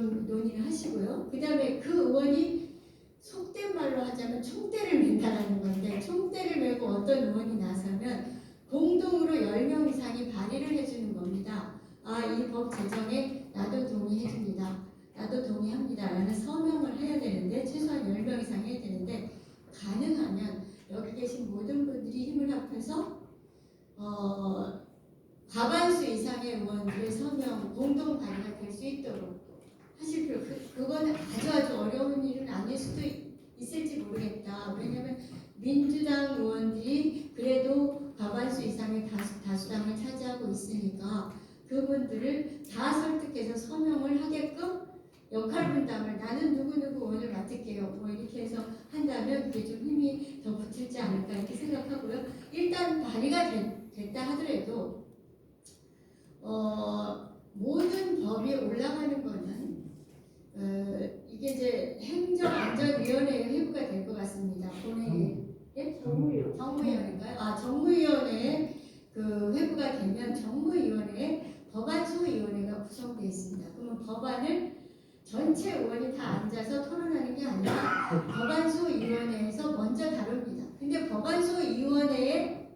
좀 논의를 하시고요. 그 다음에 그 의원이 속된 말로 하자면 총대를 맨다라는 건데, 총대를 메고 어떤 의원이 나서면 공동으로 10명 이상이 발의를 해주는 겁니다. 이 법 제정에 나도 동의해줍니다. 나도 동의합니다. 라는 서명을 해야 되는데, 최소한 10명 이상 해야 되는데, 가능하면 여기 계신 모든 분들이 힘을 합해서 과반수 이상의 의원들의 서명 공동 발의가 될 수 있도록 하실 필요. 그건 아주 어려운 일은 아닐 수도 있을지 모르겠다. 왜냐하면 민주당 의원들이 그래도 과반수 이상의 다수당을 차지하고 있으니까 그분들을 다 설득해서 서명을 하게끔 역할 분담을, 나는 누구누구 의원을 맡을게요, 뭐 이렇게 해서 한다면 그게 좀 힘이 더 붙을지 않을까 이렇게 생각하고요. 일단 발의가 됐다 하더라도 모든 법이 올라가는 거는 이게 이제 행정안전위원회의 회부가 될 것 같습니다. 본회의, 정무위원회인가요? 정무위원회 그 회부가 되면 정무위원회에 법안소위원회가 구성되어 있습니다. 그러면 법안을 전체 의원이 다 앉아서 토론하는 게 아니라 법안소위원회에서 먼저 다룹니다. 근데 법안소위원회의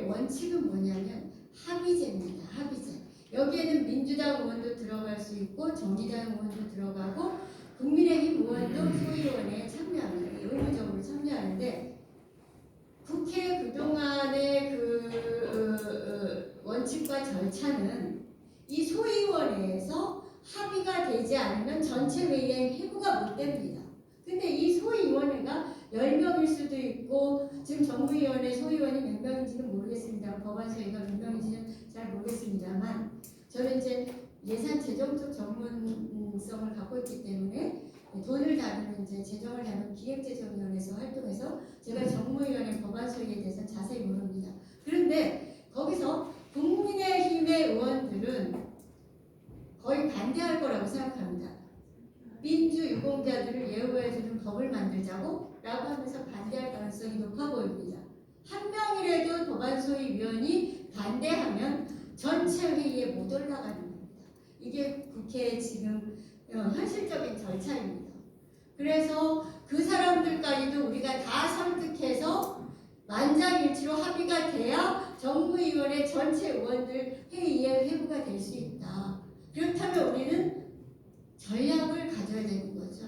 원칙은 뭐냐면 합의제입니다. 합의제. 여기에는 민주당 의원도 들어갈 수 있고 정의당 의원도 들어가고 국민의힘 의원도 소위원회에 참여합니다. 의무적으로 참여하는데, 국회 그동안의 원칙과 절차는 이 소위원회에서 합의가 되지 않으면 전체 회의에 회부가 못 됩니다. 근데 이 소위원회가 10명일 수도 있고, 지금 정부위원회 소위원이 몇 명인지는 모르겠습니다. 법안소위가 몇 명인지는 잘 모르겠습니다만, 저는 이제 예산 재정적 전문성을 갖고 있기 때문에 돈을 다루는 이제 재정을 다루는 기획재정위원회에서 활동해서 제가 정무위원회 법안소위에 대해서 자세히 모릅니다. 그런데 거기서 국민의힘의 의원들은 거의 반대할 거라고 생각합니다. 민주 유공자들을 예우해주는 법을 만들자고 라고 하면서 반대할 가능성이 높아 보입니다. 한 명이라도 법안소위 위원이 반대하면 전체 회의에 못 올라가는 겁니다. 이게 국회의 지금 현실적인 절차입니다. 그래서 그 사람들까지도 우리가 다 설득해서 만장일치로 합의가 돼야 정무위원회 전체 의원들 회의에 회부가 될 수 있다. 그렇다면 우리는 전략을 가져야 되는 거죠.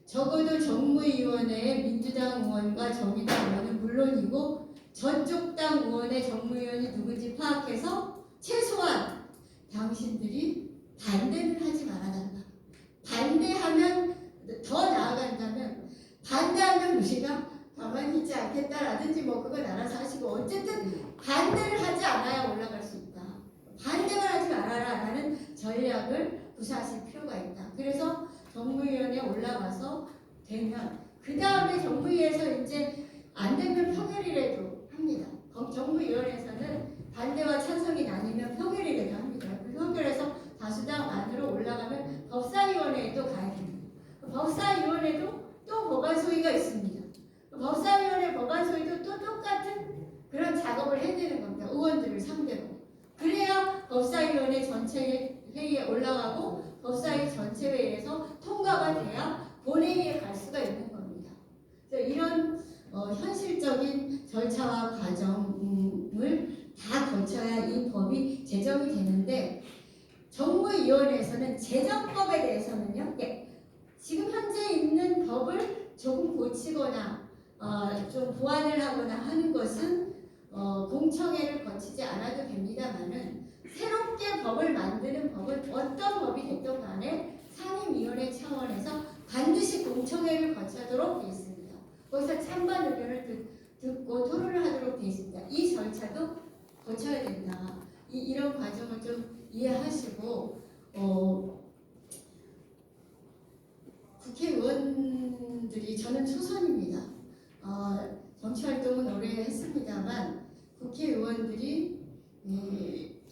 적어도 정무위원회에 민주당 의원과 정의당 의원은 물론이고 저쪽 당 의원의 정무위원이 누군지 파악해서 최소한 당신들이 반대를 하지 말아달라. 반대하면, 더 나아간다면 반대하면 우리가 가만히 있지 않겠다라든지 뭐 그건 알아서 하시고, 어쨌든 반대를 하지 않아야 올라갈 수 있다. 반대만 하지 말아라 라는 전략을 구사하실 필요가 있다. 그래서 정무위원회에 올라가서 되면 그 다음에 정무위에서 이제 안 되면 표결이라도 합니다. 정무위원회에서는 반대와 찬성이 나뉘면 표결이라도 합니다. 그 표결에서 다수당 안으로 올라가면 법사위원회에 또 가야 됩니다. 법사위원회도 또 법안소위가 있습니다. 법사위원회 법안소위도 또 똑같은 그런 작업을 해내는 겁니다. 의원들을 상대로. 그래야 법사위원회 전체 회의에 올라가고 법사위 전체 회의에서 통과가 돼야 본회의에 갈 수가 있는 겁니다. 그래서 이런 현실적인 절차와 과정을 다 거쳐야 이 법이 제정이 되는데, 정무위원회에서는 재정법에 대해서는요, 지금 현재 있는 법을 조금 고치거나 좀 보완을 하거나 하는 것은 공청회를 거치지 않아도 됩니다만은, 새롭게 법을 만드는 법은 어떤 법이 됐든 간에 상임위원회 차원에서 반드시 공청회를 거치도록 되어 있습니다. 거기서 찬반 의견을 듣고 토론을 하도록 되어 있습니다. 이 절차도 거쳐야 된다. 이런 과정을 좀 이해하시고, 국회의원들이, 저는 초선입니다. 정치활동은 오래 했습니다만 국회의원들이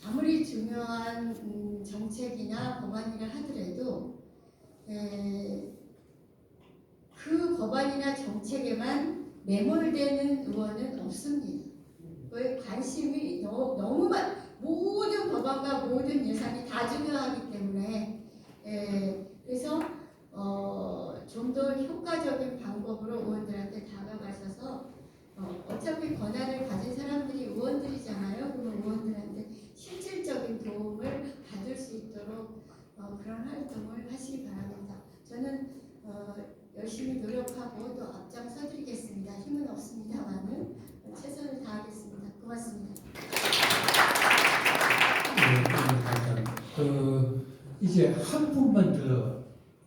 아무리 중요한 정책이나 법안이라 하더라도 그 법안이나 정책에만 매몰되는 의원은 없습니다. 왜? 관심이 너무 모든 법안과 모든 예산이 다 중요하기 때문에 그런 활동을 하시기 바랍니다. 저는 열심히 노력하고 또 앞장서드리겠습니다. 힘은 없습니다만은 최선을 다하겠습니다. 고맙습니다. 네, 이제 한 분만 더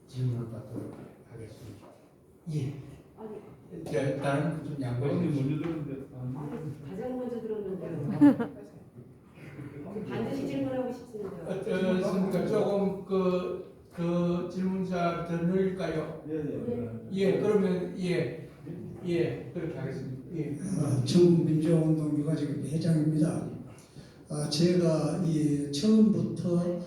질문을 받도록 하겠습니다. 예. 아니, 다른 좀 양보해 주세요. 먼저 들었는데. 가장 먼저 들었는데요. 반드시 질문하고 싶습니다. 어떻습니까? 조금 그 질문자 더 늘릴까요? 네네. 예, 그러면 예, 그렇게 하겠습니다. 예. 정민주운동 유가족 회장입니다. 제가 이 처음부터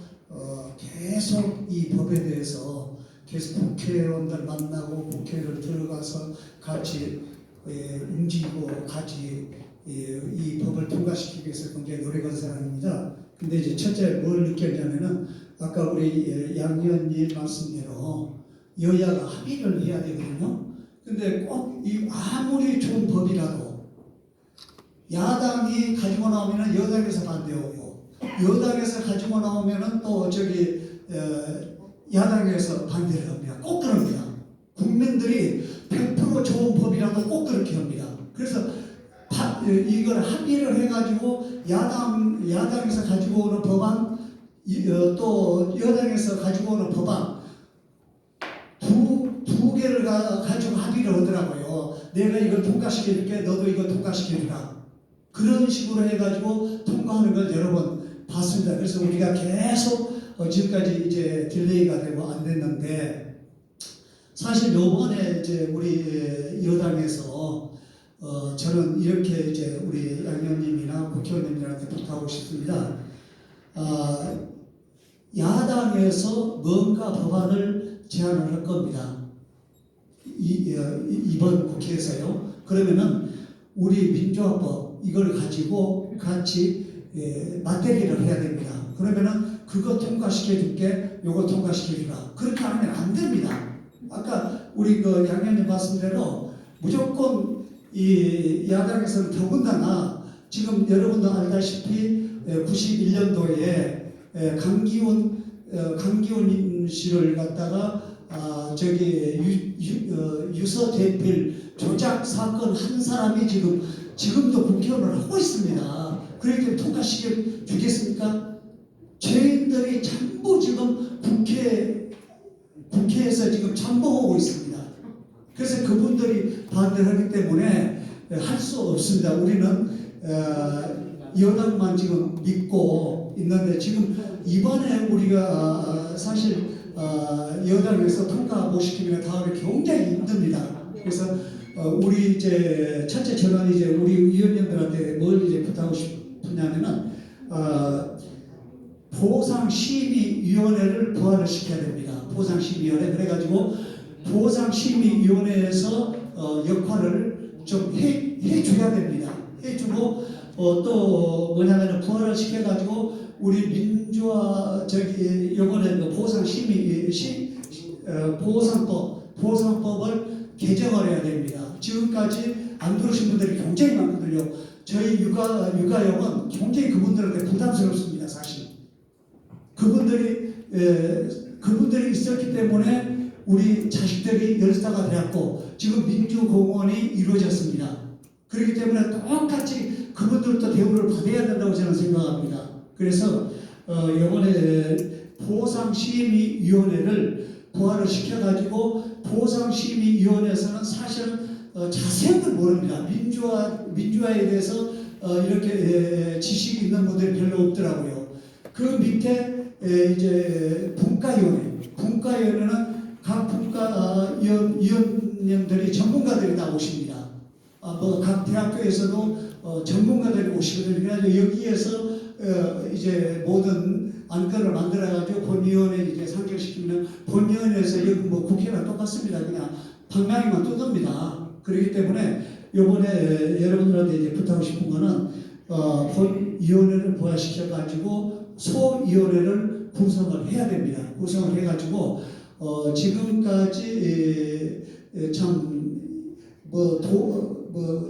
계속 이 법에 대해서 계속 국회의원들 만나고 국회를 들어가서 같이 움직이고 같이 이 법을 통과시키기 위해서 굉장히 노력한 사람입니다. 근데 이제 첫째 뭘 느꼈냐면은 아까 우리 양 의원님 말씀대로 여야가 합의를 해야 되거든요. 근데 꼭 이 아무리 좋은 법이라도 야당이 가지고 나오면은 여당에서 반대하고 여당에서 가지고 나오면은 또 야당에서 반대를 합니다. 꼭 그럽니다. 국민들이 100% 좋은 법이라도 꼭 그렇게 합니다. 그래서 이걸 합의를 해가지고 야당에서 가지고 오는 법안 또 여당에서 가지고 오는 법안 두 개를 가지고 합의를 하더라고요. 내가 이걸 통과시켜줄게, 너도 이거 통과시켜주라. 그런 식으로 해가지고 통과하는 걸 여러 번 봤습니다. 그래서 우리가 계속 지금까지 이제 딜레이가 되고 안 됐는데 사실 요번에 이제 우리 여당에서 저는 이렇게 이제 우리 양 의원님이나 국회의원님들한테 부탁하고 싶습니다. 야당에서 뭔가 법안을 제안을 할 겁니다. 이번 국회에서요. 그러면은 우리 민주화법 이걸 가지고 같이 맞대기를 해야 됩니다. 그러면은 그거 통과시켜줄게, 요거 통과시켜주라. 그렇게 하면 안 됩니다. 아까 우리 양 의원님 말씀대로 무조건 이 야당에서는 더군다나 지금 여러분도 알다시피 91년도에 강기훈 씨를 갖다가 유서 대필 조작 사건 한 사람이 지금도 국회의원을 하고 있습니다. 그렇기 때문에 통과시켜 주겠습니까? 죄인들이 전부 지금 국회에서 지금 참봉하고 있습니다. 그래서 그분들이 반대를 하기 때문에 할 수 없습니다. 우리는 여당만 지금 믿고 있는데 지금 이번에 우리가 사실 여당에서 통과 못 시키면 다음에 굉장히 힘듭니다. 그래서 우리 이제 첫째 저는 이제 우리 의원님들한테 뭘 이제 부탁하고 싶으냐면은 보상심의위원회를 부활을 시켜야 됩니다. 보상심의위원회 그래가지고 보상심의위원회에서 역할을 좀 해줘야 됩니다. 해주고 또 뭐냐면은 부활을 시켜가지고 우리 민주화 요번에 보상법을 개정을 해야 됩니다. 지금까지 안 들으신 분들이 굉장히 많거든요. 저희 육아역은 굉장히 그분들한테 부담스럽습니다. 사실 그분들이 있었기 때문에 우리 자식들이 열사가 되었고 지금 민주공헌이 이루어졌습니다. 그렇기 때문에 똑같이 그분들도 대우를 받아야 된다고 저는 생각합니다. 그래서 이번에 보상심의위원회를 부활을 시켜가지고 보상심의위원회에서는 사실은 자세한 걸 모릅니다. 민주화에 대해서 이렇게 지식이 있는 분들이 별로 없더라고요. 그 밑에 이제 분과위원회는 각 분과위원님들이 전문가들이 다 오십니다. 각 대학교에서도 전문가들이 오시거든요. 그래서 여기에서 이제 모든 안건을 만들어가지고 본위원회 이제 상정시키면 본위원회에서 여기 뭐 국회랑 똑같습니다. 그냥 방망이만 뜯습니다. 그렇기 때문에 요번에 여러분들한테 이제 부탁하고 싶은 거는 본위원회를 부활시켜가지고 소위원회를 구성을 해야 됩니다. 구성을 해가지고 지금까지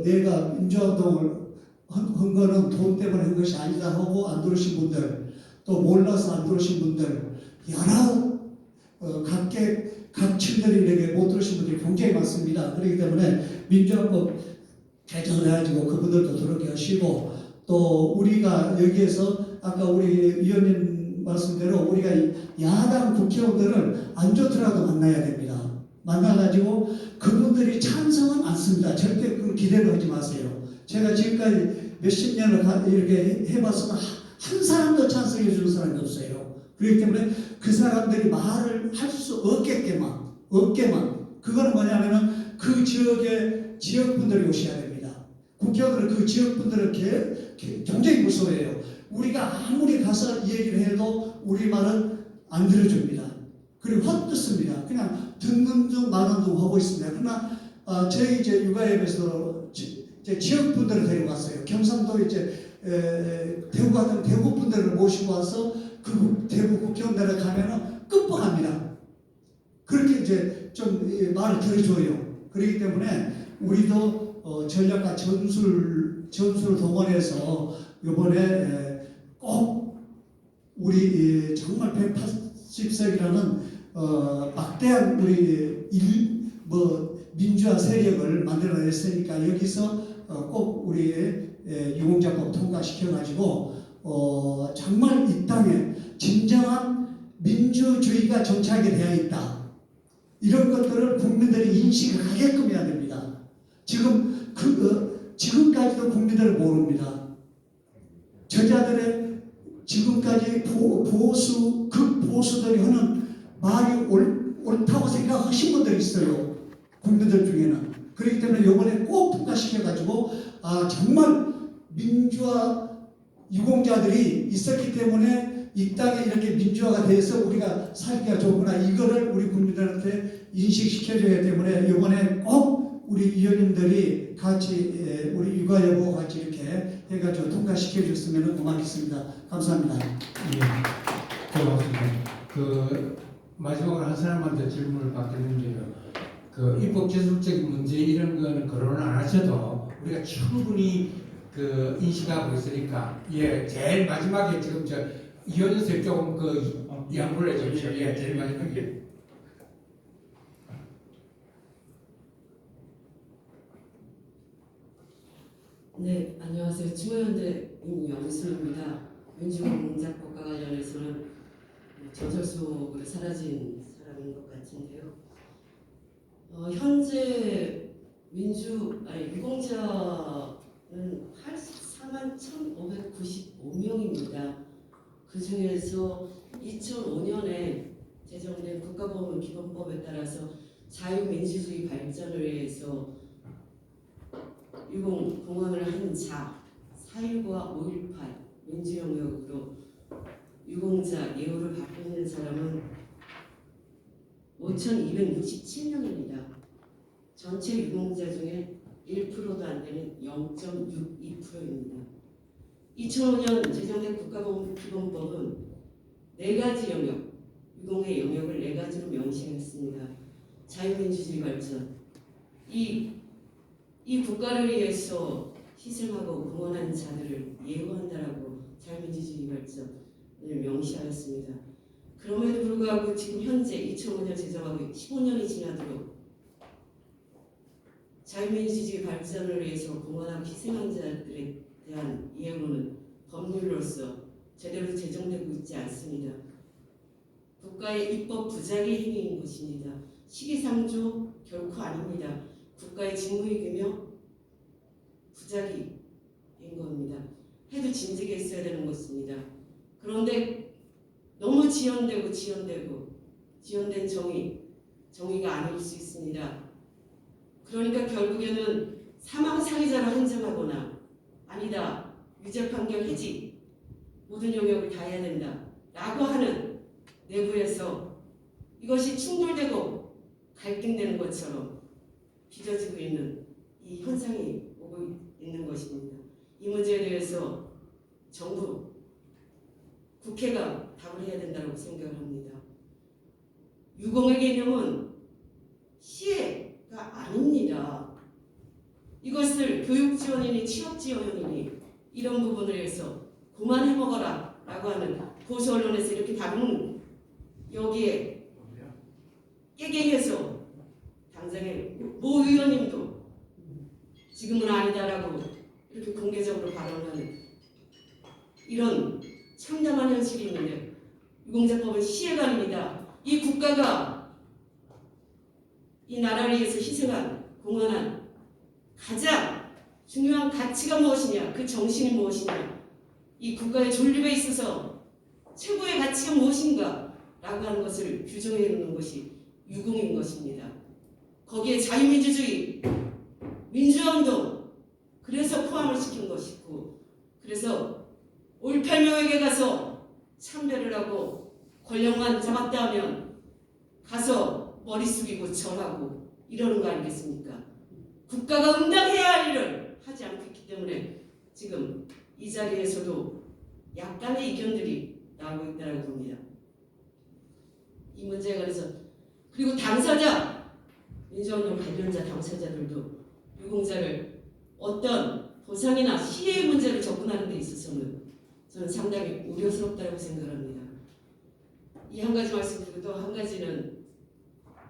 내가 민주화운동을 한 거는 돈 때문에 한 것이 아니다 하고 안 들으신 분들 또 몰라서 안 들어오신 분들, 여러 각 층들에게 못 들으신 분들이 굉장히 많습니다. 그렇기 때문에 민주화법 개정을 해가지고 그분들도 들어오게 하시고, 또 우리가 여기에서 아까 우리 위원님 말씀대로 우리가 야당 국회의원들을 안 좋더라도 만나야 됩니다. 만나가지고 그분들이 찬성은 않습니다. 절대 그 기대를 하지 마세요. 제가 지금까지 몇십 년을 이렇게 해봤으나 한 사람도 찬성해 주는 사람이 없어요. 그렇기 때문에 그 사람들이 말을 할 수 없게만 그거는 뭐냐면은 그 지역의 지역분들이 오셔야 됩니다. 국회의원들은 그 지역분들을 굉장히 무서워해요. 우리가 아무리 가서 얘기를 해도 우리 말은 안 들어줍니다. 그리고 헛듣습니다. 그냥 듣는 중 마는 중 하고 있습니다. 그러나 저희 이제 육아협에서 지역분들을 데려갔어요. 경상도 대구 같은 대구 분들을 모시고 와서 그 대구 국회의원들에 가면은 끝뻑합니다. 그렇게 이제 좀 말을 들어줘요. 그렇기 때문에 우리도 전략과 전술을 동원해서 이번에 꼭 우리 정말 180석이라는 막대한 우리 민주화 세력을 만들어냈으니까 여기서 꼭 우리 유공자법 통과시켜가지고 정말 이 땅에 진정한 민주주의가 정착이 되어 있다. 이런 것들을 국민들이 인식을 하게끔 해야 됩니다. 지금까지도 국민들은 모릅니다. 저자들의 지금까지 극보수들이 하는 말이 옳다고 생각하신 분들이 있어요. 국민들 중에는. 그렇기 때문에 이번에 꼭 통과시켜가지고 정말 민주화 유공자들이 있었기 때문에 이 땅에 이렇게 민주화가 돼서 우리가 살기가 좋구나. 이거를 우리 국민들한테 인식시켜줘야 때문에 이번에 꼭 우리 위원님들이 같이 우리 육아여보 같이 이렇게 해가지고 통과시켜줬으면 고맙겠습니다. 감사합니다. 예, 고맙습니다. 마지막으로 한 사람한테 질문을 받겠는데요. 입법 기술적인 문제 이런 거는 거론을 안 하셔도 우리가 충분히 인식하고 있으니까, 제일 마지막에 지금 이현석 조금 양보를 해주십시오. 제일 마지막에. 네, 안녕하세요. 중화현대 임영순입니다. 민주공작법과 관련해서는 전설 속으로 사라진 사람인 것 같은데요. 현재 유공자는 84만 1,595명입니다. 그 중에서 2005년에 제정된 국가보건기본법에 따라서 자유민주주의 발전을 위해서 유공공헌을 한 자, 4.19와 5.18 민주영역으로 유공자 예우를 받고 있는 사람은 5,267명입니다. 전체 유공자 중에 1%도 안 되는 0.62%입니다. 2005년 제정된 국가보건기본법은 4가지 영역, 유공의 영역을 4가지로 명시했습니다. 자유민주주의 발전, 이 국가를 위해서 희생하고 공헌한 자들을 예우한다라고 자유민주주의 발전을 명시하였습니다. 그럼에도 불구하고 지금 현재 2005년 제정하고 15년이 지나도록 자유민주주의 발전을 위해서 공헌하고 희생한 자들에 대한 예우는 법률로서 제대로 제정되고 있지 않습니다. 국가의 입법 부작위 행위인 것입니다. 시기상조 결코 아닙니다. 국가의 직무이기며 부작위인 겁니다. 해도 진즉에 있어야 되는 것입니다. 그런데 너무 지연된 정의가 아닐 수 있습니다. 그러니까 결국에는 사망 사기자로 한정하거나 아니다, 유죄 판결 해지, 모든 영역을 다 해야 된다 라고 하는 내부에서 이것이 충돌되고 갈등되는 것처럼 빚어지고 있는 이 현상이 오고 있는 것입니다. 이 문제에 대해서 정부, 국회가 답을 해야 된다고 생각을 합니다. 유공의 개념은 시혜가 아닙니다. 이것을 교육지원이니 취업지원이니 이런 부분을 해서 그만해 먹어라 라고 하는 보수 언론에서 이렇게 다루는 여기에 깨갱해서 당장의 모 의원님도 지금은 아니다라고 이렇게 공개적으로 발언하는 이런 참담한 현실이 있는데 유공자법은 시혜가 아닙니다. 이 국가가 이 나라를 위해서 희생한 공헌한 가장 중요한 가치가 무엇이냐, 그 정신이 무엇이냐, 이 국가의 존립에 있어서 최고의 가치가 무엇인가 라고 하는 것을 규정해 놓는 것이 유공인 것입니다. 거기에 자유민주주의, 민주화운동 그래서 포함을 시킨 것이고, 그래서 올팔명에게 가서 참배를 하고 권력만 잡았다 하면 가서 머리 숙이고 절하고 이러는 거 아니겠습니까? 국가가 응당해야 할 일을 하지 않고 있기 때문에 지금 이 자리에서도 약간의 이견들이 나오고 있다고 봅니다. 이 문제에 관해서, 그리고 당사자, 민주운동 관련자 당사자들도 유공자를 어떤 보상이나 시혜의 문제를 접근하는 데 있어서는 저는 상당히 우려스럽다고 생각합니다. 이 한 가지 말씀드리고 또 한 가지는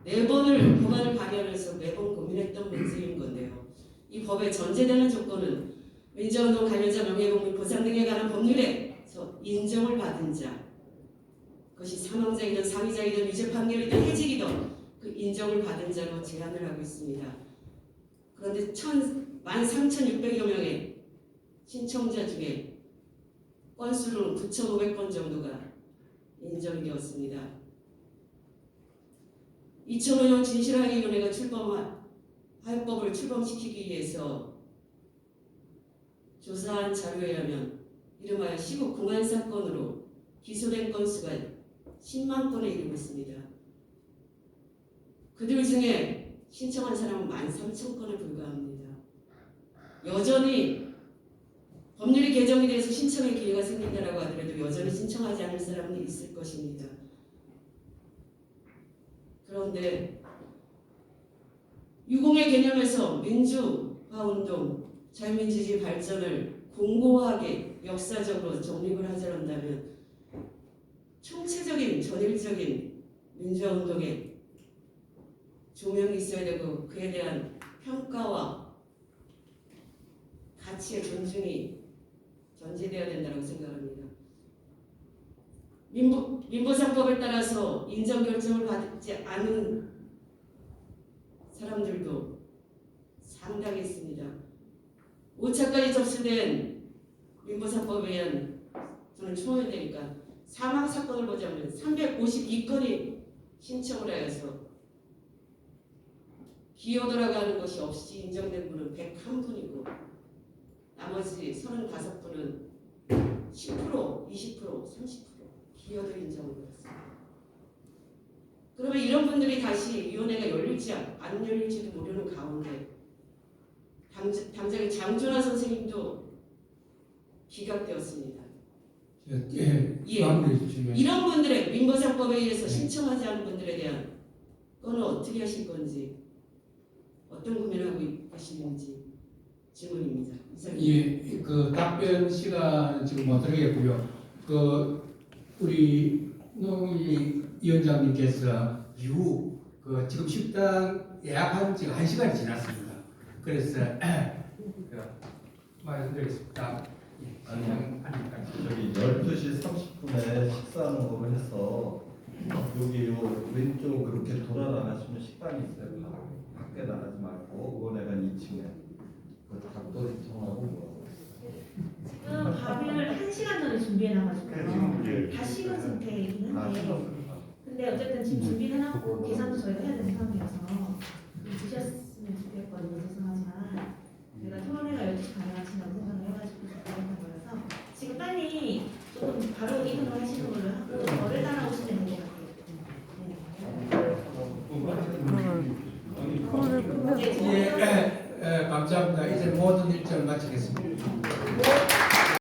네 번을 법안을 발의하면서 매번 고민했던 문제인 건데요. 이 법의 전제되는 조건은 민주운동 관련자 명예공민 보상 등에 관한 법률에서 인정을 받은 자, 그것이 사망자이든 상위자이든 유죄 판결이든 해직이든 그 인정을 받은 자로 제한을 하고 있습니다. 그런데 13,600여 명의 신청자 중에 건수로는 9,500건 정도가 인정이 되었습니다. 2005년 진실화위원회가 하역법을 출범시키기 위해서 조사한 자료에 의하면 이름하여 시국 공안 사건으로 기소된 건수가 10만 건에 이르고 있습니다. 그들 중에 신청한 사람은 13,000건에 불과합니다. 여전히 법률이 개정이 돼서 신청의 기회가 생긴다라고 하더라도 여전히 신청하지 않을 사람이 있을 것입니다. 그런데 유공의 개념에서 민주화운동, 자유민주주의 발전을 공고하게 역사적으로 정립을 하자는다면 총체적인 전일적인 민주화운동에 조명이 있어야 되고 그에 대한 평가와 가치의 존중이 전제되어야 된다고 생각합니다. 민보상법에 따라서 인정결정을 받지 않은 사람들도 상당히 있습니다. 5차까지 접수된 민보상법에 의한, 저는 총회되니까 사망사건을 보자면 352건이 신청을 하여서 기여도라고 하는 것이 없이 인정된 분은 101분이고 나머지 35분은 10%, 20%, 30% 기여도 인정을 받았습니다. 그러면 이런 분들이 다시 위원회가 열릴지 안 열릴지도 모르는 가운데 당장의 장준하 선생님도 기각되었습니다. 마무리해 주시면. 이런 분들의 민보상법에 의해서 신청하지 않은 분들에 대한 거는 어떻게 하실 건지, 어떤 고민을 하고 계시는지 질문입니다. 예, 그 답변 시간 지금 못 드리겠고요. 우리 노무희 위원장님께서 이후 지금 식당 예약한 지가 1시간이 지났습니다. 그래서 말씀드리겠습니다. 저기 12시 30분에 식사 먹으러 해서 여기 요 왼쪽 그렇게 돌아나가시면 식당이 있어요. 밖에 나가지 말고 의원회관 2층에 그 닭도 신청하고 뭐. 지금 밥을 1시간 전에 준비해놔가지고요. 다 식은 상태이긴 한데, 근데 어쨌든 지금 준비를 해놨고 계산도 저희가 해야 되는 상황이어서 드셨으면 좋겠거든요. 죄송하지만 저희가 토론회가 12시 가능하신다고 생각을 해가지고 준비했던 거라서 지금 빨리 조금 바로 이동을 하시는 걸로 하고 저를 따라오시면 될 것 같아요. 감사합니다. 이제 모든 일정을 마치겠습니다.